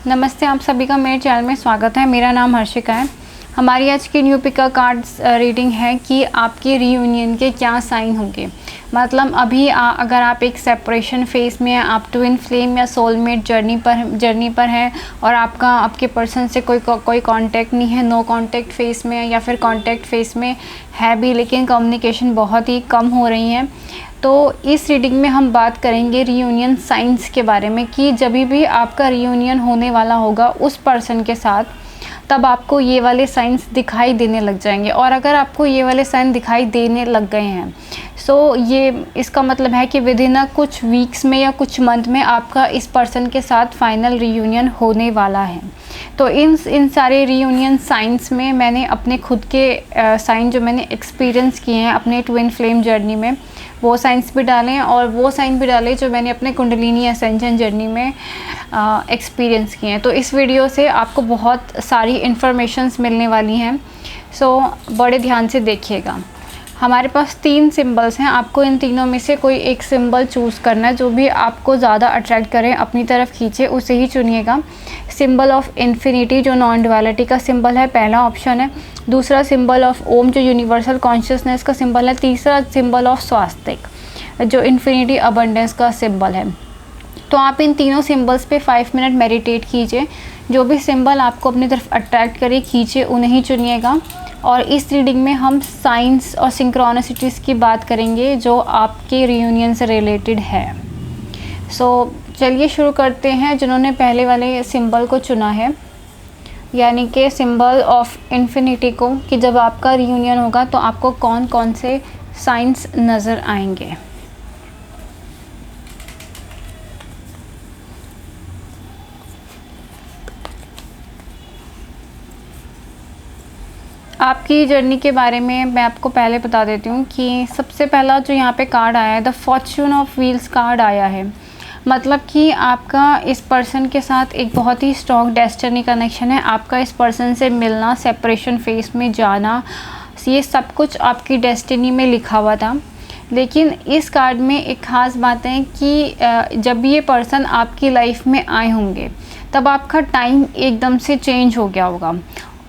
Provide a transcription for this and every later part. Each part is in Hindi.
नमस्ते, आप सभी का मेरे चैनल में स्वागत है। मेरा नाम हर्षिका है। हमारी आज की न्यू पिका कार्ड्स रीडिंग है कि आपके रीयूनियन के क्या साइन होंगे। मतलब अभी अगर आप एक सेपरेशन फेज़ में हैं, आप ट्विन फ्लेम या सोलमेट जर्नी पर हैं और आपके पर्सन से कोई कांटेक्ट नहीं है, नो कांटेक्ट फेज़ में है या फिर कांटेक्ट फेज़ में है भी लेकिन कम्युनिकेशन बहुत ही कम हो रही है, तो इस रीडिंग में हम बात करेंगे रीयूनियन साइंस के बारे में कि जब भी आपका रीयूनियन होने वाला होगा उस पर्सन के साथ, तब आपको ये वाले साइंस दिखाई देने लग जाएंगे। और अगर आपको ये वाले साइन दिखाई देने लग गए हैं सो ये इसका मतलब है कि विद इन कुछ वीक्स में या कुछ मंथ में आपका इस पर्सन के साथ फाइनल रीयूनियन होने वाला है। तो इन सारे रीयूनियन साइंस में मैंने अपने खुद के साइन जो मैंने एक्सपीरियंस किए हैं अपने ट्विन फ्लेम जर्नी में, वो साइंस भी डालें और वो साइन भी डालें जो मैंने अपने कुंडलिनी असेंशन जर्नी में एक्सपीरियंस किए हैं। तो इस वीडियो से आपको बहुत सारी इन्फॉर्मेशंस मिलने वाली हैं, सो बड़े ध्यान से देखिएगा। हमारे पास 3 सिंबल्स हैं, आपको इन तीनों में से कोई एक सिंबल चूज़ करना है। जो भी आपको ज़्यादा अट्रैक्ट करें, अपनी तरफ खींचे, उसे ही चुनिएगा। सिंबल ऑफ इन्फिनिटी जो नॉन डुअलिटी का सिंबल है, पहला ऑप्शन है। दूसरा सिंबल ऑफ ओम जो यूनिवर्सल कॉन्शियसनेस का सिंबल है। तीसरा सिंबल ऑफ स्वास्तिक जो इन्फिनिटी अबंडेंस का सिंबल है। तो आप इन तीनों सिंबल्स पे 5 मिनट मेडिटेट कीजिए। जो भी सिंबल आपको अपनी तरफ अट्रैक्ट करे, खींचे, उन्हें ही चुनिएगा। और इस रीडिंग में हम साइंस और सिंक्रोनिसिटीज़ की बात करेंगे जो आपके रीयूनियन से रिलेटेड है। सो चलिए शुरू करते हैं। जिन्होंने पहले वाले सिंबल को चुना है, यानी कि सिंबल ऑफ इन्फिनिटी को, कि जब आपका रीयूनियन होगा तो आपको कौन कौन से साइंस नज़र आएंगे। आपकी जर्नी के बारे में मैं आपको पहले बता देती हूँ कि सबसे पहला जो यहाँ पे कार्ड आया है, the Fortune of wheels card आया है। मतलब कि आपका इस पर्सन के साथ एक बहुत ही स्ट्रॉन्ग डेस्टिनी कनेक्शन है। आपका इस पर्सन से मिलना, सेपरेशन फेस में जाना, ये सब कुछ आपकी डेस्टिनी में लिखा हुआ था। लेकिन इस कार्ड में एक ख़ास बात है कि जब ये पर्सन आपकी लाइफ में आए होंगे तब आपका टाइम एकदम से चेंज हो गया होगा।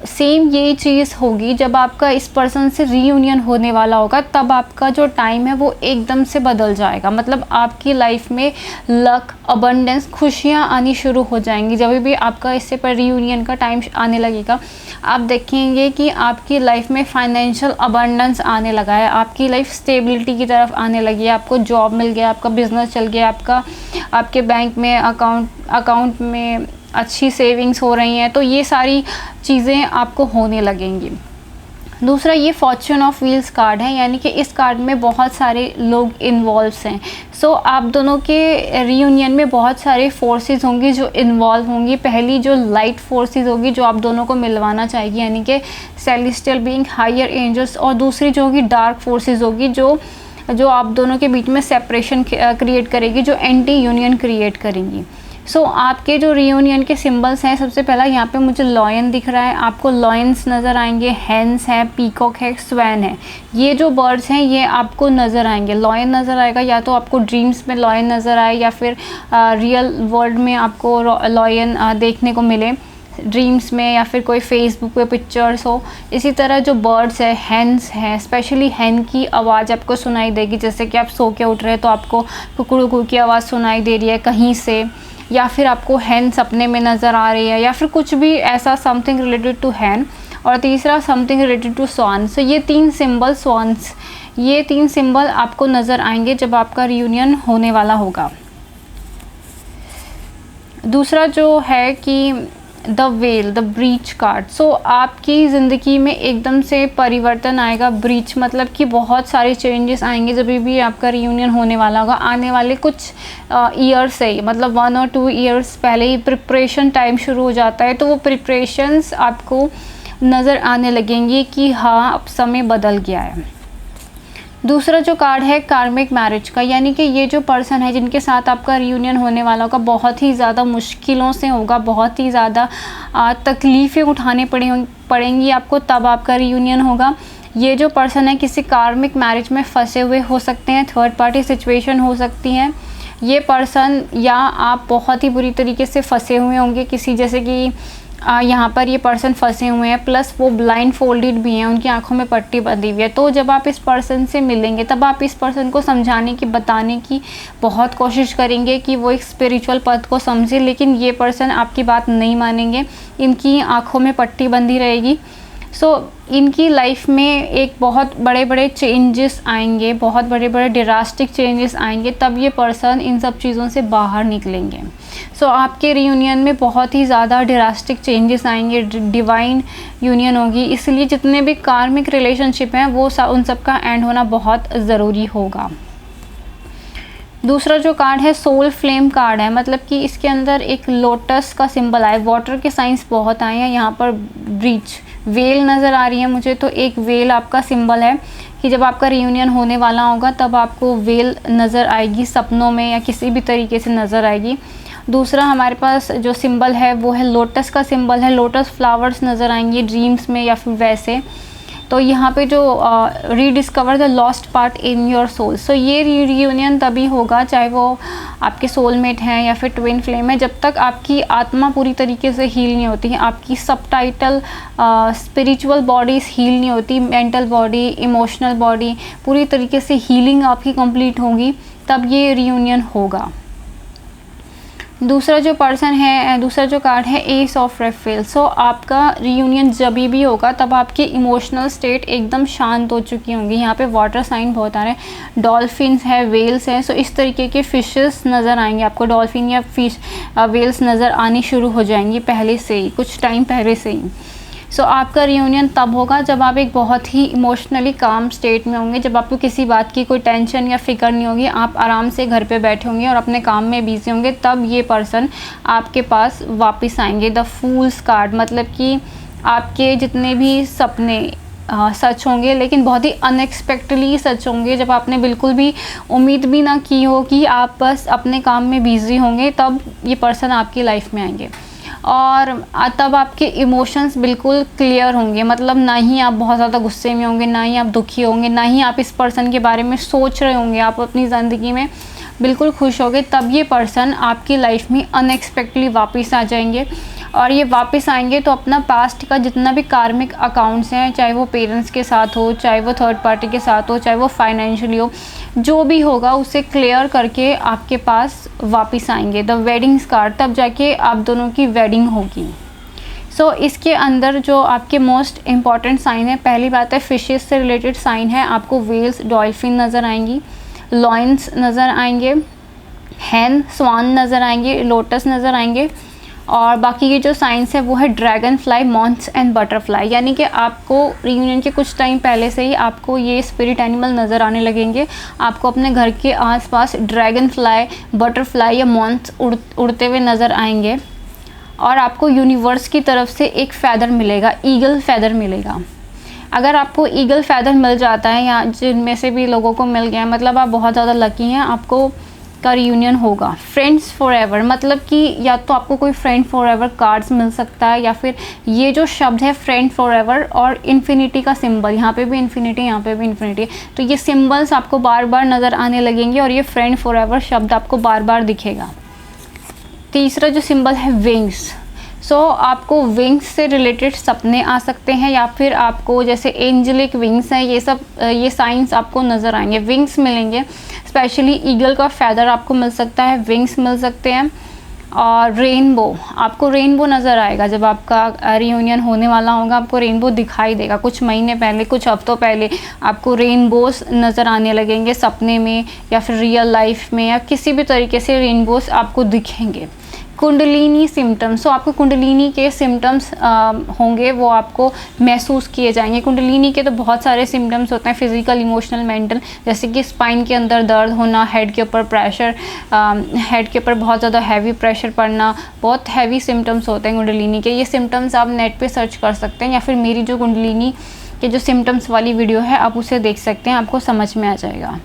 सेम यही चीज़ होगी जब आपका इस पर्सन से रीयूनियन होने वाला होगा, तब आपका जो टाइम है वो एकदम से बदल जाएगा। मतलब आपकी लाइफ में लक, अबंडेंस, खुशियाँ आनी शुरू हो जाएंगी। जब भी आपका इससे पर रीयूनियन का टाइम आने लगेगा, आप देखेंगे कि आपकी लाइफ में फाइनेंशियल अबंडेंस आने लगा है, आपकी लाइफ स्टेबिलिटी की तरफ आने लगी है। आपको जॉब मिल गया, आपका बिजनेस चल गया, आपके बैंक में अकाउंट में अच्छी सेविंग्स हो रही हैं। तो ये सारी चीज़ें आपको होने लगेंगी। दूसरा ये फॉर्च्यून ऑफ व्हील्स कार्ड है, यानी कि इस कार्ड में बहुत सारे लोग इन्वॉल्व हैं। सो आप दोनों के रीयूनियन में बहुत सारे फोर्सेस होंगी जो इन्वॉल्व होंगी। पहली जो लाइट फोर्सेस होगी जो आप दोनों को मिलवाना चाहेगी, यानी कि सेलेस्टियल बीइंग, हायर एंजल्स। और दूसरी जो होगी डार्क फोर्सेस होगी जो आप दोनों के बीच में सेपरेशन क्रिएट करेगी, जो एंटी यूनियन क्रिएट करेंगी। सो आपके जो रीयूनियन के सिंबल्स हैं, सबसे पहला यहाँ पे मुझे लॉयन दिख रहा है, आपको लॉयंस नज़र आएंगे, हैंस है, पीकॉक है, स्वैन है। ये जो बर्ड्स हैं ये आपको नज़र आएंगे। लॉयन नज़र आएगा या तो आपको ड्रीम्स में लॉयन नज़र आए या फिर रियल वर्ल्ड में आपको लॉयन देखने को मिले, ड्रीम्स में या फिर कोई फेसबुक पे पिक्चर्स हो। इसी तरह जो बर्ड्स है, हैंस है, स्पेशली हैन की आवाज़ आपको सुनाई देगी। जैसे कि आप सो के उठ रहे हैं तो आपको कुकड़ू की आवाज़ सुनाई दे रही है कहीं से, या फिर आपको हैन सपने में नज़र आ रही है, या फिर कुछ भी ऐसा समथिंग रिलेटेड टू हैन। और तीसरा समथिंग रिलेटेड टू स्वान। सो ये 3 सिंबल स्वान्स, ये 3 सिंबल आपको नज़र आएंगे जब आपका रीयूनियन होने वाला होगा। दूसरा जो है कि the well, the breach card. So आपकी ज़िंदगी में एकदम से परिवर्तन आएगा। ब्रीच मतलब कि बहुत सारे चेंजेस आएंगे जब भी आपका रीयूनियन होने वाला होगा। आने वाले कुछ ईयर्स से, मतलब 1 और 2 ईयर्स पहले ही प्रिपरेशन टाइम शुरू हो जाता है। तो वो प्रिपरेशंस आपको नज़र आने लगेंगी कि हाँ अब समय बदल गया है। दूसरा जो कार्ड है कार्मिक मैरिज का, यानी कि ये जो पर्सन है जिनके साथ आपका रीयूनियन होने वाला होगा बहुत ही ज़्यादा मुश्किलों से होगा, बहुत ही ज़्यादा तकलीफ़ें उठाने पड़ेंगी आपको, तब आपका रीयूनियन होगा। ये जो पर्सन है किसी कार्मिक मैरिज में फंसे हुए हो सकते हैं, थर्ड पार्टी सिचुएशन हो सकती है, ये पर्सन या आप बहुत ही बुरी तरीके से फंसे हुए होंगे किसी, जैसे कि यहाँ पर ये पर्सन फंसे हुए हैं, प्लस वो ब्लाइंड फोल्डेड भी हैं, उनकी आंखों में पट्टी बंधी हुई है। तो जब आप इस पर्सन से मिलेंगे तब आप इस पर्सन को समझाने की, बताने की बहुत कोशिश करेंगे कि वो एक स्पिरिचुअल पथ को समझे, लेकिन ये पर्सन आपकी बात नहीं मानेंगे, इनकी आंखों में पट्टी बंधी रहेगी। इनकी लाइफ में एक बहुत बड़े बड़े चेंजेस आएंगे, बहुत बड़े बड़े ड्रास्टिक चेंजेस आएंगे, तब ये पर्सन इन सब चीज़ों से बाहर निकलेंगे। आपके रियूनियन में बहुत ही ज़्यादा ड्रास्टिक चेंजेस आएंगे, डिवाइन यूनियन होगी, इसलिए जितने भी कार्मिक रिलेशनशिप हैं वो उन सब का एंड होना बहुत ज़रूरी होगा। दूसरा जो कार्ड है सोल फ्लेम कार्ड है, मतलब कि इसके अंदर एक लोटस का सिंबल आया, वाटर के साइंस बहुत आए हैं यहाँ पर। ब्रीच वेल नज़र आ रही है मुझे, तो एक वेल आपका सिंबल है कि जब आपका रियूनियन होने वाला होगा तब आपको वेल नज़र आएगी, सपनों में या किसी भी तरीके से नज़र आएगी। दूसरा हमारे पास जो सिंबल है वो है लोटस का सिंबल है, लोटस फ्लावर्स नज़र आएंगे ड्रीम्स में या फिर वैसे। तो यहाँ पे जो rediscover the lost part in your soul, ये रियूनियन तभी होगा चाहे वो आपके सोलमेट हैं या फिर ट्विन फ्लेम है, जब तक आपकी आत्मा पूरी तरीके से हील नहीं होती है, आपकी सबटाइटल स्पिरिचुअल बॉडीज़ हील नहीं होती, मेंटल बॉडी, इमोशनल बॉडी पूरी तरीके से हीलिंग आपकी कंप्लीट होगी, तब ये रियूनियन होगा। दूसरा जो पर्सन है, दूसरा जो कार्ड है एस ऑफ रेफेल। आपका रियूनियन जब भी होगा तब आपकी इमोशनल स्टेट एकदम शांत हो चुकी होंगी। यहाँ पे वाटर साइन बहुत आ रहे हैं, डॉल्फिन्स है, वेल्स है, इस तरीके के फिशेस नज़र आएंगे आपको, डॉल्फिन या फिश वेल्स नज़र आनी शुरू हो जाएंगी पहले से ही, कुछ टाइम पहले से ही। आपका रियूनियन तब होगा जब आप एक बहुत ही इमोशनली काम स्टेट में होंगे, जब आपको किसी बात की कोई टेंशन या फिक्र नहीं होगी, आप आराम से घर पे बैठे होंगे और अपने काम में बिजी होंगे, तब ये पर्सन आपके पास वापस आएंगे। द फूल्स कार्ड, मतलब कि आपके जितने भी सपने सच होंगे, लेकिन बहुत ही अनएक्सपेक्टेडली सच होंगे, जब आपने बिल्कुल भी उम्मीद भी ना की हो कि आप बस अपने काम में बिज़ी होंगे, तब ये पर्सन आपकी लाइफ में आएंगे। और तब आपके इमोशंस बिल्कुल क्लियर होंगे, मतलब ना ही आप बहुत ज़्यादा गुस्से में होंगे, ना ही आप दुखी होंगे, ना ही आप इस पर्सन के बारे में सोच रहे होंगे, आप अपनी ज़िंदगी में बिल्कुल खुश होंगे, तब ये पर्सन आपकी लाइफ में अनएक्सपेक्टेडली वापस आ जाएंगे। और ये वापस आएंगे तो अपना पास्ट का जितना भी कार्मिक अकाउंट्स हैं, चाहे वो पेरेंट्स के साथ हो, चाहे वो थर्ड पार्टी के साथ हो, चाहे वो फाइनेंशियली हो, जो भी होगा उसे क्लियर करके आपके पास वापस आएंगे। द वेडिंग्स कार्ड, तब जाके आप दोनों की वेडिंग होगी। इसके अंदर जो आपके मोस्ट इम्पॉर्टेंट साइन है, पहली बात है फिशेस से रिलेटेड साइन है, आपको वेल्स, डॉल्फिन नज़र आएंगी, लॉयंस नज़र आएंगे, हैन, स्वान नज़र आएंगे, लोटस नज़र आएंगे, और बाकी के जो साइंस है वो है ड्रैगन फ्लाई, मॉन्थ्स एंड बटरफ्लाई। यानी कि आपको रियूनियन के कुछ टाइम पहले से ही आपको ये स्पिरिट एनिमल नज़र आने लगेंगे, आपको अपने घर के आसपास ड्रैगन फ्लाई, बटरफ्लाई या मॉन्थ्स उड़ते हुए नज़र आएंगे, और आपको यूनिवर्स की तरफ से एक फ़ेदर मिलेगा, ईगल फ़ेदर मिलेगा। अगर आपको ईगल फ़ेदर मिल जाता है, या जिनमें से भी लोगों को मिल गया, मतलब आप बहुत ज़्यादा लकी हैं, आपको का रियूनियन होगा। फ्रेंड्स फॉरएवर, मतलब कि या तो आपको कोई फ्रेंड फॉरएवर कार्ड्स मिल सकता है, या फिर ये जो शब्द है फ्रेंड फॉरएवर और इन्फिनिटी का सिंबल, यहाँ पे भी इन्फिनिटी, यहाँ पे भी इन्फिनिटी, तो ये सिंबल्स आपको बार बार नज़र आने लगेंगे और ये फ्रेंड फॉरएवर शब्द आपको बार बार दिखेगा। तीसरा जो सिंबल है विंग्स, आपको विंग्स से रिलेटेड सपने आ सकते हैं, या फिर आपको जैसे एंजेलिक विंग्स हैं, ये साइंस आपको नज़र आएंगे, विंग्स मिलेंगे। स्पेशली ईगल का फैदर आपको मिल सकता है, विंग्स मिल सकते हैं। और रेनबो, आपको रेनबो नज़र आएगा जब आपका रियूनियन होने वाला होगा, आपको रेनबो दिखाई देगा। कुछ महीने पहले, कुछ हफ्तों पहले आपको रेनबोस नज़र आने लगेंगे सपने में, या फिर रियल लाइफ में, या किसी भी तरीके से रेनबोस आपको दिखेंगे। कुंडलिनी सिम्टम्स, आपको कुंडलिनी के सिम्टम्स होंगे, वो आपको महसूस किए जाएंगे। कुंडलिनी के तो बहुत सारे सिम्टम्स होते हैं, फिजिकल, इमोशनल, मेंटल, जैसे कि स्पाइन के अंदर दर्द होना, हेड के ऊपर प्रेशर, हेड के ऊपर बहुत ज़्यादा हैवी प्रेशर पड़ना, बहुत हैवी सिम्टम्स होते हैं कुंडलिनी के। ये सिम्टम्स आप नेट पे सर्च कर सकते हैं, या फिर मेरी जो कुंडलिनी के जो सिम्टम्स वाली वीडियो है आप उसे देख सकते हैं, आपको समझ में आ जाएगा।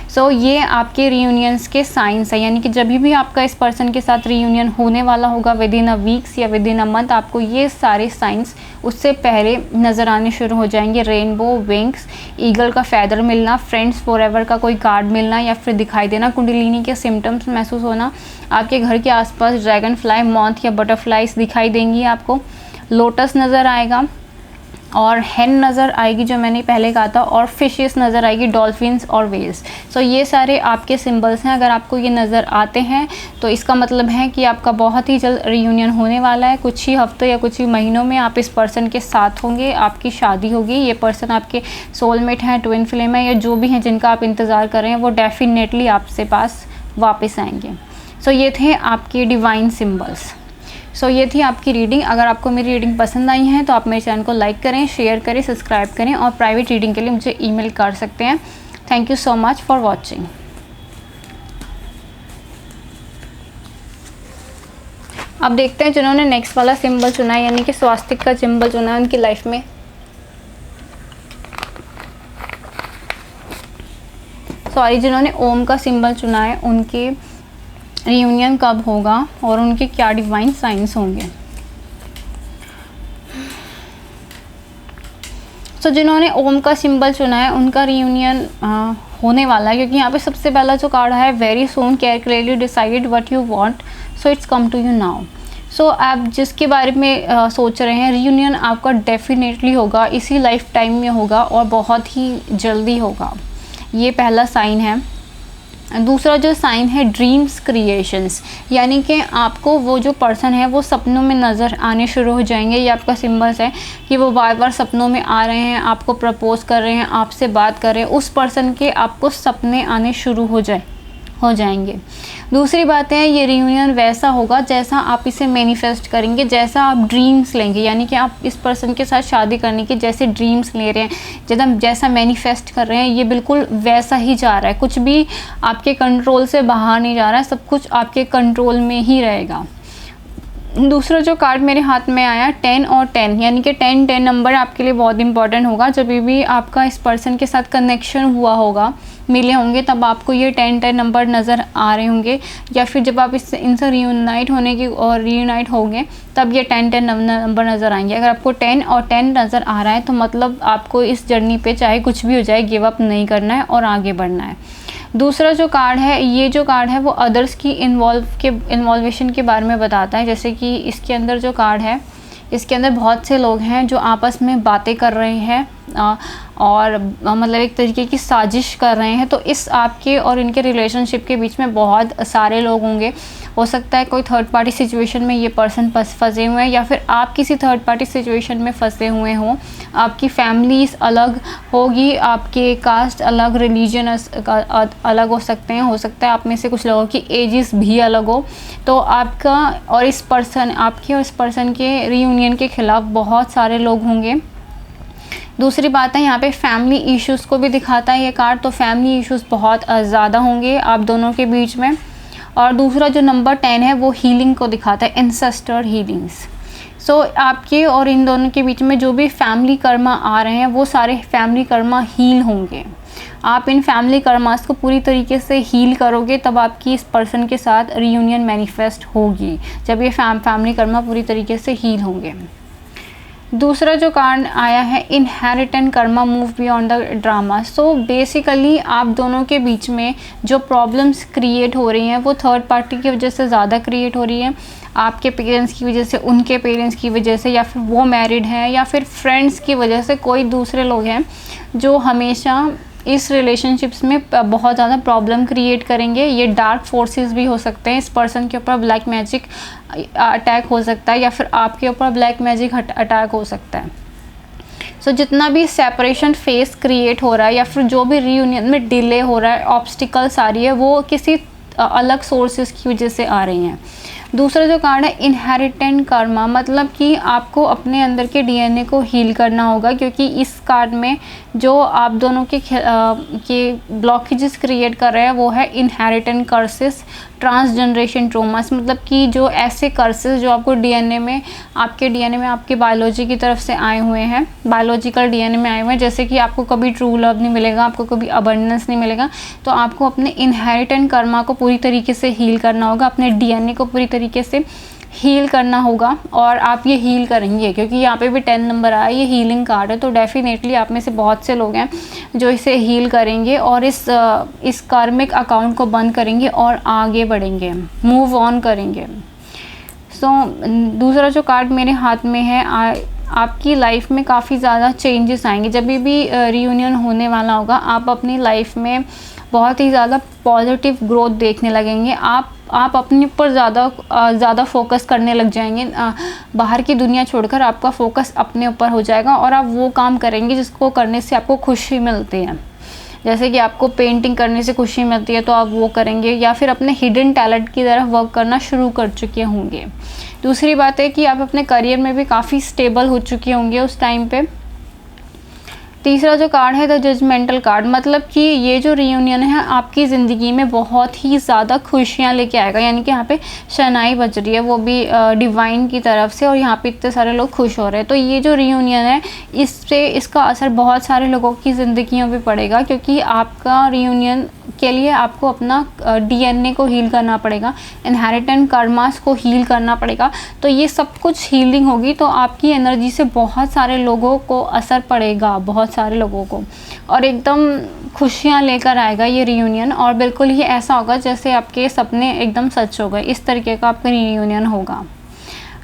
सो ये आपके रीयूनियंस के साइंस है, यानी कि जब भी आपका इस पर्सन के साथ रीयूनियन होने वाला होगा विद इन अ वीक्स या विद इन अ मंथ, आपको ये सारे साइंस उससे पहले नज़र आने शुरू हो जाएंगे। रेनबो, विंग्स, ईगल का फैदर मिलना, फ्रेंड्स फॉरएवर का कोई कार्ड मिलना या फिर दिखाई देना, कुंडलिनी के सिम्टम्स महसूस होना, आपके घर के आसपास ड्रैगन फ्लाई, मॉथ या बटरफ्लाइज दिखाई देंगी आपको, लोटस नज़र आएगा और हेन नज़र आएगी जो मैंने पहले कहा था, और फिशेस नज़र आएगी, डॉल्फिन्स और वेल्स। सो ये सारे आपके सिंबल्स हैं। अगर आपको ये नज़र आते हैं तो इसका मतलब है कि आपका बहुत ही जल्द रीयूनियन होने वाला है। कुछ ही हफ्ते या कुछ ही महीनों में आप इस पर्सन के साथ होंगे, आपकी शादी होगी। ये पर्सन आपके सोलमेट हैं, ट्विन फ्लेम है, या जो भी हैं जिनका आप इंतज़ार कर रहे हैं वो डेफिनेटली आपसे पास वापस आएंगे। सो ये थे आपके डिवाइन सिंबल्स। सो ये थी आपकी रीडिंग। अगर आपको मेरी रीडिंग पसंद आई है तो आप मेरे चैनल को लाइक करें, शेयर करें, सब्सक्राइब करें और प्राइवेट रीडिंग के लिए मुझे ईमेल कर सकते हैं। Thank you so much for watching. अब देखते हैं जिन्होंने नेक्स्ट वाला सिंबल चुना है, यानी कि स्वास्तिक का सिंबल चुना है, उनकी लाइफ में जिन्होंने ओम का सिंबल चुना है उनके रीयूनियन कब होगा और उनके क्या डिवाइन साइंस होंगे। जिन्होंने ओम का सिंबल चुना है उनका रीयूनियन होने वाला है, क्योंकि यहाँ पे सबसे पहला जो कार्ड है very soon care clearly decided what you want so it's come to you now. आप जिसके बारे में सोच रहे हैं रीयूनियन आपका डेफिनेटली होगा, इसी लाइफ टाइम में होगा और बहुत ही जल्दी होगा। ये पहला साइन है। दूसरा जो साइन है ड्रीम्स क्रिएशंस, यानी कि आपको वो जो पर्सन है वो सपनों में नज़र आने शुरू हो जाएंगे। ये आपका सिंबल्स है कि वो बार बार सपनों में आ रहे हैं, आपको प्रपोज कर रहे हैं, आपसे बात कर रहे हैं, उस पर्सन के आपको सपने आने शुरू हो जाएंगे। दूसरी बात है ये रियूनियन वैसा होगा जैसा आप इसे मैनिफेस्ट करेंगे, जैसा आप ड्रीम्स लेंगे, यानी कि आप इस पर्सन के साथ शादी करने के जैसे ड्रीम्स ले रहे हैं, जैसा मैनिफेस्ट कर रहे हैं, ये बिल्कुल वैसा ही जा रहा है। कुछ भी आपके कंट्रोल से बाहर नहीं जा रहा है, सब कुछ आपके कंट्रोल में ही रहेगा। दूसरा जो कार्ड मेरे हाथ में आया 10 और 10, यानी कि 10 नंबर आपके लिए बहुत इंपॉर्टेंट होगा। जब भी आपका इस पर्सन के साथ कनेक्शन हुआ होगा, मिले होंगे, तब आपको ये 10 नंबर नज़र आ रहे होंगे, या फिर जब आप इनसे रीयूनाइट होंगे तब ये 10 नंबर नज़र आएंगे। अगर आपको 10 और 10 नज़र आ रहा है तो मतलब आपको इस जर्नी पे चाहे कुछ भी हो जाए गिव अप नहीं करना है और आगे बढ़ना है। दूसरा जो कार्ड है, ये जो कार्ड है वो अदर्स की इन्वॉल्वेशन के बारे में बताता है। जैसे कि इसके अंदर जो कार्ड है, इसके अंदर बहुत से लोग हैं जो आपस में बातें कर रहे हैं और मतलब एक तरीके की साजिश कर रहे हैं। तो इस आपके और इनके रिलेशनशिप के बीच में बहुत सारे लोग होंगे। हो सकता है कोई थर्ड पार्टी सिचुएशन में ये पर्सन फंसे हुए हैं, या फिर आप किसी थर्ड पार्टी सिचुएशन में फंसे हुए हों। आपकी फैमिलीज अलग होगी, आपके कास्ट अलग, रिलीजन अलग हो सकते हैं। हो सकता है आप में से कुछ लोगों की एजेस भी अलग हो। तो आपका और इस पर्सन, आपके और इस पर्सन के रीयूनियन के ख़िलाफ़ बहुत सारे लोग होंगे। दूसरी बात है यहाँ पे फैमिली इश्यूज़ को भी दिखाता है ये कार्ड, तो फैमिली इश्यूज़ बहुत ज़्यादा होंगे आप दोनों के बीच में। और दूसरा जो नंबर 10 है वो हीलिंग को दिखाता है, एंसेस्टर हीलिंग्स। आपके और इन दोनों के बीच में जो भी फैमिली कर्मा आ रहे हैं वो सारे फैमिली कर्मा हील होंगे। आप इन फैमिली कर्मास को पूरी तरीके से हील करोगे तब आपकी इस पर्सन के साथ रीयूनियन मैनिफेस्ट होगी, जब ये फैमिली कर्मा पूरी तरीके से हील होंगे। दूसरा जो कार्ड आया है inherent Karma move beyond the drama. Basically आप दोनों के बीच में जो प्रॉब्लम्स क्रिएट हो रही हैं वो थर्ड पार्टी की वजह से ज़्यादा क्रिएट हो रही है। आपके पेरेंट्स की वजह से, उनके पेरेंट्स की वजह से, या फिर वो मैरिड हैं, या फिर फ्रेंड्स की वजह से कोई दूसरे लोग हैं जो हमेशा इस रिलेशनशिप्स में बहुत ज़्यादा प्रॉब्लम क्रिएट करेंगे। ये डार्क फोर्सेस भी हो सकते हैं, इस पर्सन के ऊपर ब्लैक मैजिक अटैक हो सकता है, या फिर आपके ऊपर ब्लैक मैजिक अटैक हो सकता है। जितना भी सेपरेशन फेस क्रिएट हो रहा है या फिर जो भी रीयूनियन में डिले हो रहा है, ऑब्स्टिकल्स आ रही है, वो किसी अलग सोर्सेज की वजह से आ रही हैं। दूसरा जो कार्ड है इनहेरिटेंट कर्मा, मतलब कि आपको अपने अंदर के डीएनए को हील करना होगा, क्योंकि इस कार्ड में जो आप दोनों के ब्लॉकेजेस क्रिएट कर रहे हैं वो है इनहेरिटेंट कर्सेस। ट्रांस जनरेशन ट्रोमास, मतलब कि जो ऐसे कर्सेस जो आपको डीएनए में, आपके बायोलॉजी की तरफ से आए हुए हैं, बायोलॉजिकल डीएनए में आए हुए हैं, जैसे कि आपको कभी ट्रू लव नहीं मिलेगा, आपको कभी अबंडेंस नहीं मिलेगा, तो आपको अपने इनहेरिटेंट कर्मा को पूरी तरीके से हील करना होगा, अपने डीएनए को पूरी तरीके से हील करना होगा। और आप ये हील करेंगे, क्योंकि यहाँ पे भी 10 नंबर आया, ये हीलिंग कार्ड है, तो डेफिनेटली आप में से बहुत से लोग हैं जो इसे हील करेंगे और इस कार्मिक अकाउंट को बंद करेंगे और आगे बढ़ेंगे, मूव ऑन करेंगे। दूसरा जो कार्ड मेरे हाथ में है, आपकी लाइफ में काफ़ी ज़्यादा चेंजेस आएंगे। जब भी रियूनियन होने वाला होगा, आप अपनी लाइफ में बहुत ही ज़्यादा पॉजिटिव ग्रोथ देखने लगेंगे। आप अपने ऊपर ज़्यादा फोकस करने लग जाएंगे। बाहर की दुनिया छोड़कर आपका फोकस अपने ऊपर हो जाएगा और आप वो काम करेंगे जिसको करने से आपको खुशी मिलती है। जैसे कि आपको पेंटिंग करने से खुशी मिलती है तो आप वो करेंगे, या फिर अपने हिडन टैलेंट की तरफ वर्क करना शुरू कर चुके होंगे। दूसरी बात है कि आप अपने करियर में भी काफ़ी स्टेबल हो चुके होंगे उस टाइम पे। तीसरा जो कार्ड है द जजमेंटल कार्ड, मतलब कि ये जो रियूनियन है आपकी ज़िंदगी में बहुत ही ज़्यादा खुशियाँ लेके आएगा। यानी कि यहाँ पे शहनाई बज रही है, वो भी डिवाइन की तरफ से, और यहाँ पे इतने सारे लोग खुश हो रहे हैं। तो ये जो रियूनियन है, इसका असर बहुत सारे लोगों की ज़िंदगियों पे पड़ेगा, क्योंकि आपका रियूनियन के लिए आपको अपना डीएनए को हील करना पड़ेगा, इनहेरिटेंट कर्मास को हील करना पड़ेगा। तो ये सब कुछ हीलिंग होगी, तो आपकी एनर्जी से बहुत सारे लोगों को असर पड़ेगा, बहुत सारे लोगों को, और एकदम खुशियाँ लेकर आएगा ये रियूनियन। और बिल्कुल ही ऐसा होगा जैसे आपके सपने एकदम सच हो गए, इस तरीके का आपका रियूनियन होगा।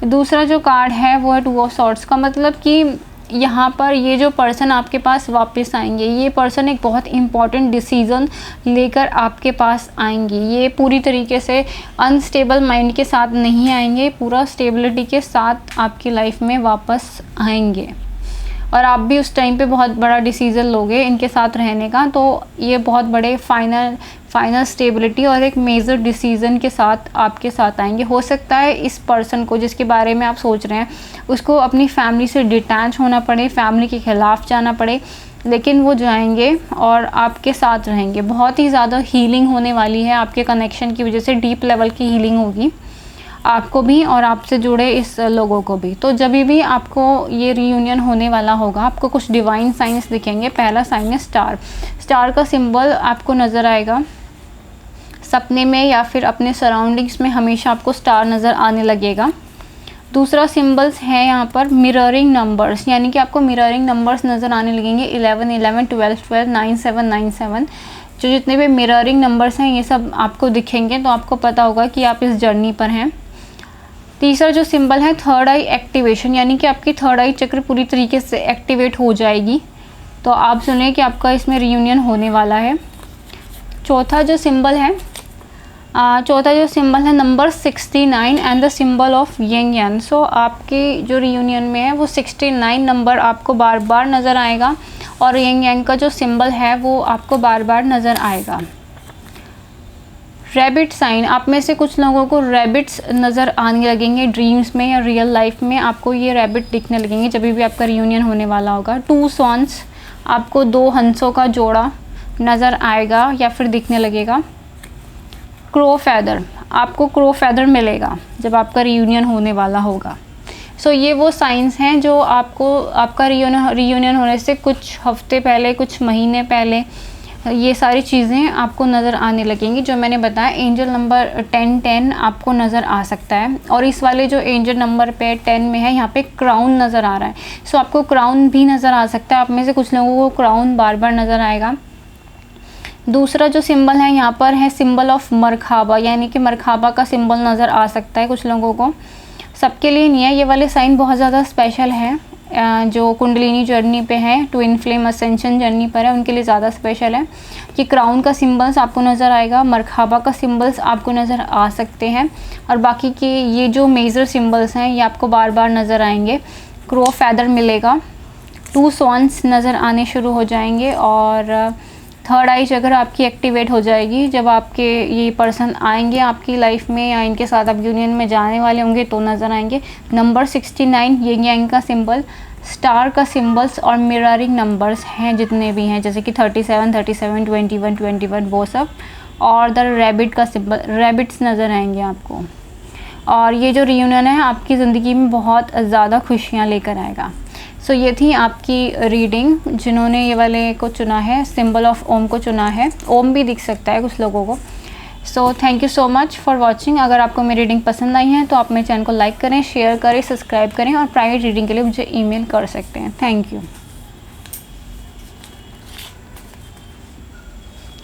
दूसरा जो कार्ड है वो है टू ऑफ सॉर्ड्स का, मतलब कि यहाँ पर ये जो पर्सन आपके पास वापस आएंगे, ये पर्सन एक बहुत इम्पॉर्टेंट डिसीज़न लेकर आपके पास आएंगे। ये पूरी तरीके से अनस्टेबल माइंड के साथ नहीं आएंगे, पूरा स्टेबिलिटी के साथ आपकी लाइफ में वापस आएंगे। और आप भी उस टाइम पे बहुत बड़ा डिसीज़न लोगे इनके साथ रहने का, तो ये बहुत बड़े फाइनल स्टेबिलिटी और एक मेजर डिसीज़न के साथ आपके साथ आएंगे। हो सकता है इस पर्सन को जिसके बारे में आप सोच रहे हैं उसको अपनी फैमिली से डिटैच होना पड़े, फैमिली के ख़िलाफ़ जाना पड़े, लेकिन वो जाएंगे और आपके साथ रहेंगे। बहुत ही ज़्यादा हीलिंग होने वाली है आपके कनेक्शन की वजह से, डीप लेवल की हीलिंग होगी आपको भी और आपसे जुड़े इस लोगों को भी। तो जब भी आपको ये रियूनियन होने वाला होगा, आपको कुछ डिवाइन साइंस दिखेंगे। पहला साइन है स्टार का सिंबल आपको नज़र आएगा सपने में या फिर अपने सराउंडिंग्स में, हमेशा आपको स्टार नज़र आने लगेगा। दूसरा सिंबल्स है यहाँ पर मिररिंग नंबर्स, यानी कि आपको मिररिंग नंबर्स नज़र आने लगेंगे 11 11 12 12 9 7 9 7। जो जितने भी मिररिंग नंबर्स हैं ये सब आपको दिखेंगे, तो आपको पता होगा कि आप इस जर्नी पर हैं। तीसरा जो सिंबल है थर्ड आई एक्टिवेशन, यानी कि आपकी थर्ड आई चक्र पूरी तरीके से एक्टिवेट हो जाएगी। तो आप सुनिए कि आपका इसमें रियूनियन होने वाला है। चौथा जो सिंबल है number 69 and the symbol of young यान। सो आपके जो रियूनियन में है वो 69 नंबर आपको बार बार नज़र आएगा, और यंग यांग का जो सिंबल है वो आपको बार बार नज़र आएगा। रैबिट साइन, आप में से कुछ लोगों को रैबिट्स नज़र आने लगेंगे ड्रीम्स में या रियल लाइफ में, आपको ये रैबिट दिखने लगेंगे जब भी आपका रियूनियन होने वाला होगा। 2 स्वॉन्स, आपको 2 हंसों का जोड़ा नज़र आएगा या फिर दिखने लगेगा। क्रो फैदर, आपको क्रो फैदर मिलेगा जब आपका रियूनियन होने वाला होगा। सो ये वो साइंस हैं जो आपका रियूनियन होने से कुछ हफ्ते पहले, कुछ महीने पहले ये सारी चीज़ें आपको नज़र आने लगेंगी जो मैंने बताया। एंजल नंबर 10 आपको नज़र आ सकता है, और इस वाले जो एंजल नंबर पे 10 में है यहाँ पे क्राउन नज़र आ रहा है। सो आपको क्राउन भी नज़र आ सकता है, आप में से कुछ लोगों को क्राउन बार बार नज़र आएगा। दूसरा जो सिंबल है यहाँ पर है सिंबल ऑफ मरखाबा, यानी कि मरखाबा का सिंबल नज़र आ सकता है कुछ लोगों को, सबके लिए नहीं है। ये वाले साइन बहुत ज़्यादा स्पेशल है, जो कुंडलिनी जर्नी पे है, ट्विन फ्लेम असेंशन जर्नी पर है, उनके लिए ज़्यादा स्पेशल है कि क्राउन का सिंबल्स आपको नज़र आएगा, मरखाबा का सिंबल्स आपको नज़र आ सकते हैं, और बाकी के ये जो मेजर सिंबल्स हैं ये आपको बार बार नज़र आएंगे। क्रो फैदर मिलेगा, 2 स्वॉन्स नज़र आने शुरू हो जाएंगे, और थर्ड आई चक्र आपकी एक्टिवेट हो जाएगी जब आपके ये पर्सन आएंगे आपकी लाइफ में, या इनके साथ आप यूनियन में जाने वाले होंगे तो नज़र आएंगे। नंबर 69 यिंग यांग का सिंबल, स्टार का सिंबल्स और मिररिंग नंबर्स हैं जितने भी हैं, जैसे कि 37 37 21 21 वो सब और द रैबिट का सिंबल, रैबिट्स नज़र आएंगे आपको। और ये जो रियूनियन है आपकी ज़िंदगी में बहुत ज़्यादा खुशियाँ लेकर आएगा। सो ये थी आपकी रीडिंग। जिन्होंने ये वाले को चुना है, सिंबल ऑफ ओम को चुना है, ओम भी दिख सकता है कुछ लोगों को। So thank you so much for watching. अगर आपको मेरी रीडिंग पसंद आई है तो आप मेरे चैनल को लाइक करें, शेयर करें, सब्सक्राइब करें और प्राइवेट रीडिंग के लिए मुझे ईमेल कर सकते हैं। Thank you.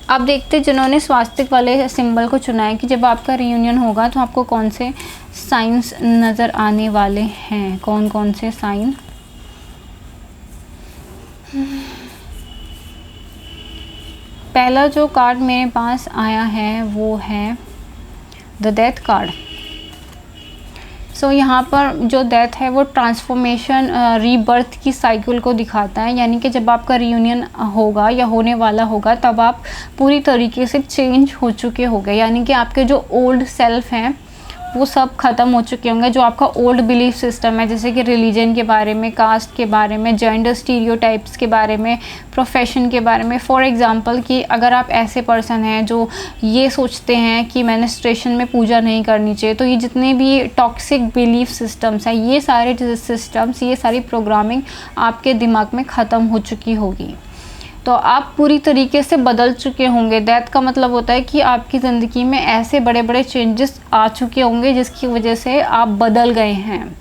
अब देखते हैं जिन्होंने स्वास्तिक वाले सिंबल को चुना है कि जब आपका रियूनियन होगा तो आपको कौन से साइंस नज़र आने वाले हैं, कौन कौन से साइन। पहला जो कार्ड मेरे पास आया है वो है द डेथ कार्ड। सो यहाँ पर जो डेथ है वो ट्रांसफॉर्मेशन, रीबर्थ की साइकिल को दिखाता है। यानी कि जब आपका रियूनियन होगा या होने वाला होगा तब आप पूरी तरीके से चेंज हो चुके होंगे। यानी कि आपके जो ओल्ड सेल्फ हैं वो सब ख़त्म हो चुके होंगे। जो आपका ओल्ड बिलीफ सिस्टम है, जैसे कि रिलीजन के बारे में, कास्ट के बारे में, जेंडर स्टीरियोटाइप्स के बारे में, प्रोफेशन के बारे में। फॉर एग्जांपल कि अगर आप ऐसे पर्सन हैं जो ये सोचते हैं कि मेंस्ट्रुएशन में पूजा नहीं करनी चाहिए, तो ये जितने भी टॉक्सिक बिलीफ सिस्टम्स हैं, ये सारे सिस्टम्स, ये सारी प्रोग्रामिंग आपके दिमाग में ख़त्म हो चुकी होगी। तो आप पूरी तरीके से बदल चुके होंगे। डेथ का मतलब होता है कि आपकी ज़िंदगी में ऐसे बड़े बड़े चेंजेस आ चुके होंगे जिसकी वजह से आप बदल गए हैं।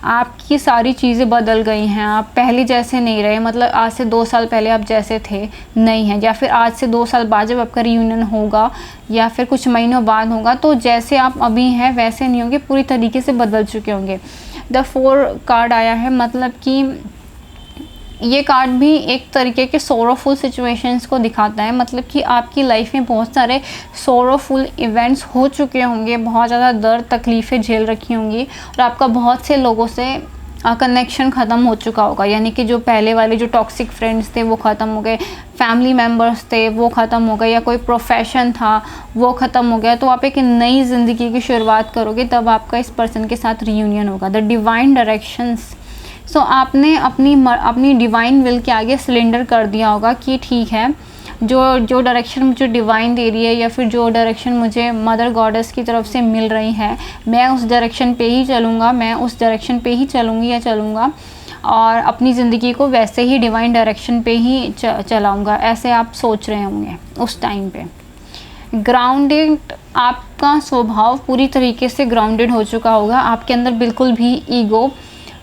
आपकी सारी चीज़ें बदल गई हैं, आप पहले जैसे नहीं रहे। मतलब आज से 2 साल पहले आप जैसे थे नहीं हैं, या फिर आज से 2 साल बाद जब आपका रियूनियन होगा या फिर कुछ महीनों बाद होगा तो जैसे आप अभी हैं वैसे नहीं होंगे, पूरी तरीके से बदल चुके होंगे। द 4 कार्ड आया है, मतलब कि ये कार्ड भी एक तरीके के सोरोफुल सिचुएशंस को दिखाता है। मतलब कि आपकी लाइफ में बहुत सारे सोरोफुल इवेंट्स हो चुके होंगे, बहुत ज़्यादा दर्द तकलीफ़ें झेल रखी होंगी और आपका बहुत से लोगों से कनेक्शन ख़त्म हो चुका होगा। यानी कि जो पहले वाले जो टॉक्सिक फ्रेंड्स थे वो ख़त्म हो गए, फैमिली मेम्बर्स थे वो ख़त्म हो गए, या कोई प्रोफेशन था वो ख़त्म हो गया। तो आप एक नई ज़िंदगी की शुरुआत करोगे, तब आपका इस पर्सन के साथ रियूनियन होगा। The divine directions. सो आपने अपनी डिवाइन विल के आगे सिलेंडर कर दिया होगा कि ठीक है, जो डायरेक्शन मुझे डिवाइन दे रही है या फिर जो डायरेक्शन मुझे मदर गॉडेस की तरफ से मिल रही है, मैं उस डायरेक्शन पे ही चलूँगा, मैं उस डायरेक्शन पे ही चलूँगी या चलूँगा और अपनी ज़िंदगी को वैसे ही डिवाइन डायरेक्शन पे ही चलाऊँगा। ऐसे आप सोच रहे होंगे उस टाइम पे। ग्राउंडेड, आपका स्वभाव पूरी तरीके से ग्राउंडेड हो चुका होगा। आपके अंदर बिल्कुल भी ईगो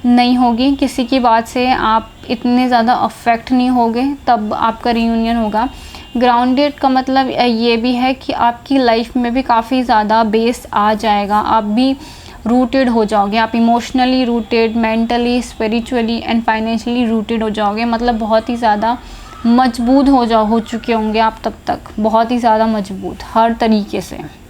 नहीं होगी, किसी की बात से आप इतने ज़्यादा अफेक्ट नहीं होगे, तब आपका रियूनियन होगा। ग्राउंडेड का मतलब ये भी है कि आपकी लाइफ में भी काफ़ी ज़्यादा बेस आ जाएगा, आप भी रूटेड हो जाओगे। आप emotionally rooted, mentally, spiritually and financially rooted हो जाओगे। मतलब बहुत ही ज़्यादा मजबूत हो चुके होंगे आप तब तक, बहुत ही ज़्यादा मजबूत हर तरीके से।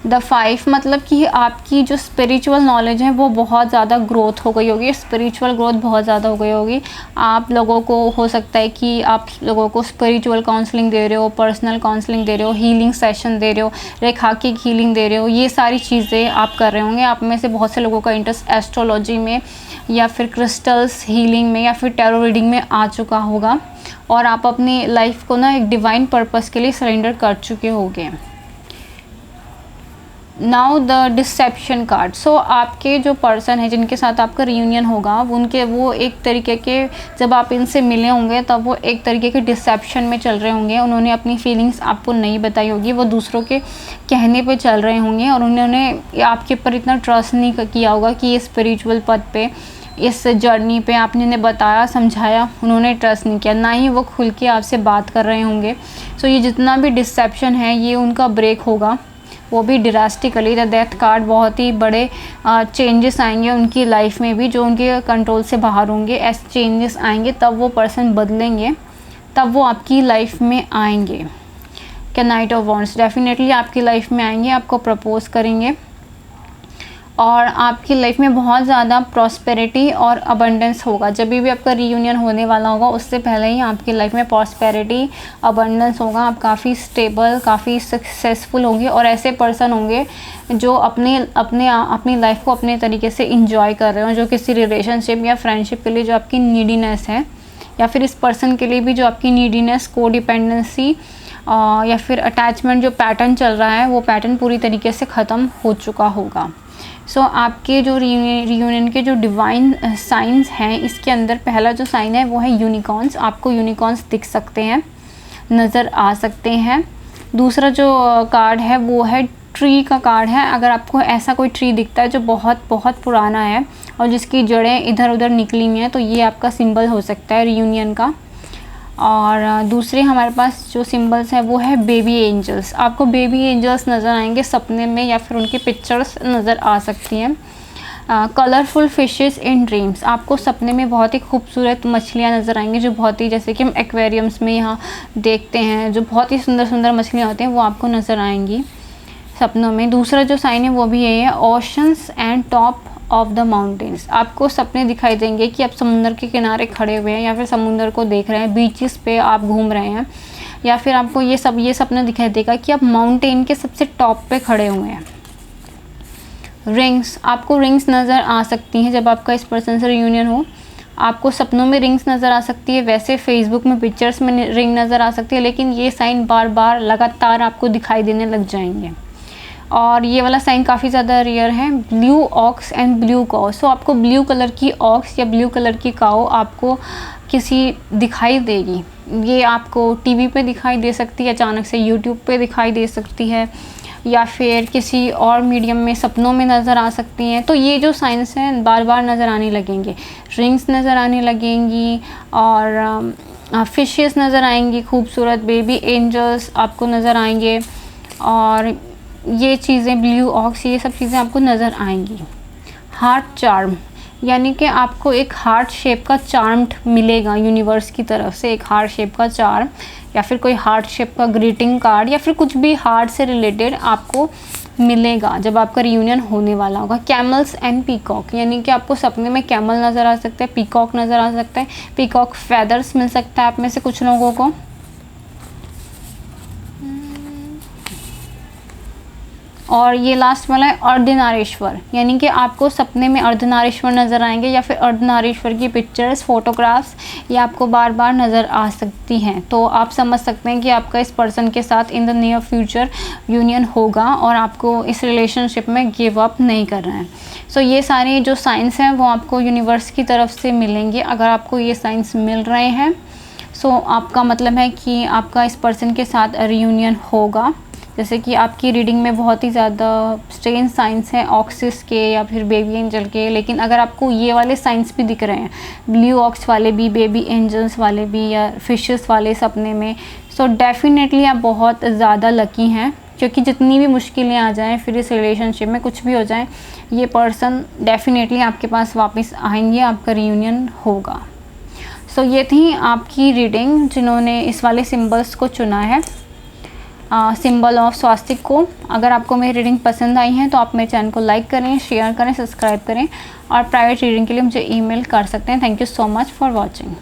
द 5 मतलब कि आपकी जो स्पिरिचुअल नॉलेज है वो बहुत ज़्यादा ग्रोथ हो गई होगी, स्पिरिचुअल ग्रोथ बहुत ज़्यादा हो गई होगी। आप लोगों को हो सकता है कि आप लोगों को स्पिरिचुअल काउंसलिंग दे रहे हो, पर्सनल काउंसलिंग दे रहे हो, हीलिंग सेशन दे रहे हो, रेखाकिक हीलिंग दे रहे हो, ये सारी चीज़ें आप कर रहे होंगे। आप में से बहुत से लोगों का इंटरेस्ट एस्ट्रोलॉजी में या फिर क्रिस्टल्स हीलिंग में या फिर टैरो रीडिंग में आ चुका होगा और आप अपनी लाइफ को ना एक डिवाइन पर्पस के लिए सरेंडर कर चुके होंगे। Now the deception card. So आपके जो पर्सन है जिनके साथ आपका रियूनियन होगा वो एक तरीके के, जब आप इनसे मिले होंगे तब वो एक तरीके के डिसेप्शन में चल रहे होंगे। उन्होंने अपनी फीलिंग्स आपको नहीं बताई होगी, वो दूसरों के कहने पे चल रहे होंगे और उन्होंने आपके ऊपर इतना ट्रस्ट नहीं किया होगा कि ये स्पिरिचुअल पथ पे, इस जर्नी पे आपने उन्हें बताया, समझाया, उन्होंने ट्रस्ट नहीं किया, ना ही वो खुल के आपसे बात कर रहे होंगे। सो ये जितना भी डिसेप्शन है ये उनका ब्रेक होगा, वो भी ड्रास्टिकली। द डेथ कार्ड, बहुत ही बड़े चेंजेस आएंगे उनकी लाइफ में भी जो उनके कंट्रोल से बाहर होंगे। ऐसे चेंजेस आएंगे तब वो पर्सन बदलेंगे, तब वो आपकी लाइफ में आएंगे। क्या नाइट ऑफ वॉन्ड्स, डेफिनेटली आपकी लाइफ में आएंगे, आपको प्रपोज करेंगे और आपकी लाइफ में बहुत ज़्यादा प्रॉस्पेरिटी और अबंडेंस होगा। जब भी आपका रियूनियन होने वाला होगा उससे पहले ही आपकी लाइफ में प्रॉस्पेरिटी, अबंडेंस होगा। आप काफ़ी स्टेबल, काफ़ी सक्सेसफुल होंगे और ऐसे पर्सन होंगे जो अपनी लाइफ को अपने तरीके से इंजॉय कर रहे हो। जो किसी रिलेशनशिप या फ्रेंडशिप के लिए जो आपकी नीडीनेस है, या फिर इस पर्सन के लिए भी जो आपकी नीडीनेस, कोडिपेंडेंसी या फिर अटैचमेंट जो पैटर्न चल रहा है वो पैटर्न पूरी तरीके से ख़त्म हो चुका होगा। सो आपके जो रियूनियन के जो डिवाइन साइंस हैं, इसके अंदर पहला जो साइन है वो है यूनिकॉर्न्स। आपको यूनिकॉर्न्स दिख सकते हैं, नज़र आ सकते हैं। दूसरा जो कार्ड है वो है ट्री का कार्ड है। अगर आपको ऐसा कोई ट्री दिखता है जो बहुत बहुत पुराना है और जिसकी जड़ें इधर उधर निकली हुई हैं, तो ये आपका सिंबल हो सकता है रियूनियन का। और दूसरे हमारे पास जो सिंबल्स हैं वो है बेबी एंजल्स। आपको बेबी एंजल्स नज़र आएंगे सपने में या फिर उनकी पिक्चर्स नज़र आ सकती हैं। Colourful fishes in dreams. आपको सपने में बहुत ही खूबसूरत मछलियाँ नज़र आएंगी, जो बहुत ही, जैसे कि हम एक्वेरियम्स में यहाँ देखते हैं, जो बहुत ही सुंदर सुंदर मछलियाँ होती हैं, वो आपको नज़र आएंगी सपनों में। दूसरा जो साइन है वो भी यही है, oceans and top of the mountains. आपको सपने दिखाई देंगे कि आप समुंदर के किनारे खड़े हुए हैं या फिर समुंदर को देख रहे हैं, बीचेस पे आप घूम रहे हैं, या फिर आपको ये सपना दिखाई देगा कि आप माउंटेन के सबसे टॉप पे खड़े हुए हैं। रिंग्स, आपको रिंग्स नज़र आ सकती हैं जब आपका इस पर्सन से रियूनियन हो। आपको सपनों में रिंग्स नज़र आ सकती है, वैसे फेसबुक में पिक्चर्स में रिंग नज़र आ सकती है, लेकिन ये साइन बार बार लगातार आपको दिखाई देने लग जाएंगे। और ये वाला साइन काफ़ी ज़्यादा रेयर है, blue ox and blue cow. So आपको ब्लू कलर की ऑक्स या ब्लू कलर की काउ आपको किसी दिखाई देगी। ये आपको टीवी पे दिखाई दे सकती है, अचानक से यूट्यूब पे दिखाई दे सकती है, या फिर किसी और मीडियम में सपनों में नज़र आ सकती हैं। तो ये जो साइंस हैं बार बार नज़र आने लगेंगे, रिंग्स नज़र आने लगेंगी और फिशेस नज़र आएंगी, खूबसूरत बेबी एंजल्स आपको नज़र आएंगे, और ये चीज़ें ब्लू ऑक्स, ये सब चीज़ें आपको नज़र आएंगी। हार्ट चार्म, यानी कि आपको एक हार्ट शेप का चार्म मिलेगा यूनिवर्स की तरफ से, एक हार्ट शेप का चार्म या फिर कोई हार्ट शेप का ग्रीटिंग कार्ड या फिर कुछ भी हार्ट से रिलेटेड आपको मिलेगा जब आपका रियूनियन होने वाला होगा। कैमल्स एंड पीकॉक, यानी कि आपको सपने में कैमल नज़र आ सकता है, पीकॉक नज़र आ सकता है, पीकॉक फेदर्स मिल सकता है आप में से कुछ लोगों को। और ये लास्ट वाला है अर्धनारीश्वर, यानी कि आपको सपने में अर्धनारीश्वर नज़र आएंगे या फिर अर्धनारीश्वर की पिक्चर्स, फोटोग्राफ्स ये आपको बार बार नज़र आ सकती हैं। तो आप समझ सकते हैं कि आपका इस पर्सन के साथ in the near future union होगा और आपको इस रिलेशनशिप में गिव अप नहीं करना है। सो ये सारे जो साइंस हैं वो आपको यूनिवर्स की तरफ से मिलेंगे। अगर आपको ये साइंस मिल रहे हैं सो आपका मतलब है कि आपका इस पर्सन के साथ रियूनियन होगा। जैसे कि आपकी रीडिंग में बहुत ही ज़्यादा स्ट्रेंज साइंस हैं ऑक्सिस के या फिर बेबी एंजल के, लेकिन अगर आपको ये वाले साइंस भी दिख रहे हैं, ब्लू ऑक्स वाले भी, बेबी एंजल्स वाले भी या फिशेस वाले सपने में, सो डेफिनेटली आप बहुत ज़्यादा लकी हैं, क्योंकि जितनी भी मुश्किलें आ जाएं फिर इस रिलेशनशिप में कुछ भी हो जाए, ये पर्सन डेफिनेटली आपके पास वापस आएंगे, आपका रियूनियन होगा। सो ये थी आपकी रीडिंग जिन्होंने इस वाले सिम्बल्स को चुना है, सिंबल ऑफ स्वास्तिक को। अगर आपको मेरी रीडिंग पसंद आई है तो आप मेरे चैनल को लाइक करें, शेयर करें, सब्सक्राइब करें, और प्राइवेट रीडिंग के लिए मुझे ईमेल कर सकते हैं। Thank you so much for watching.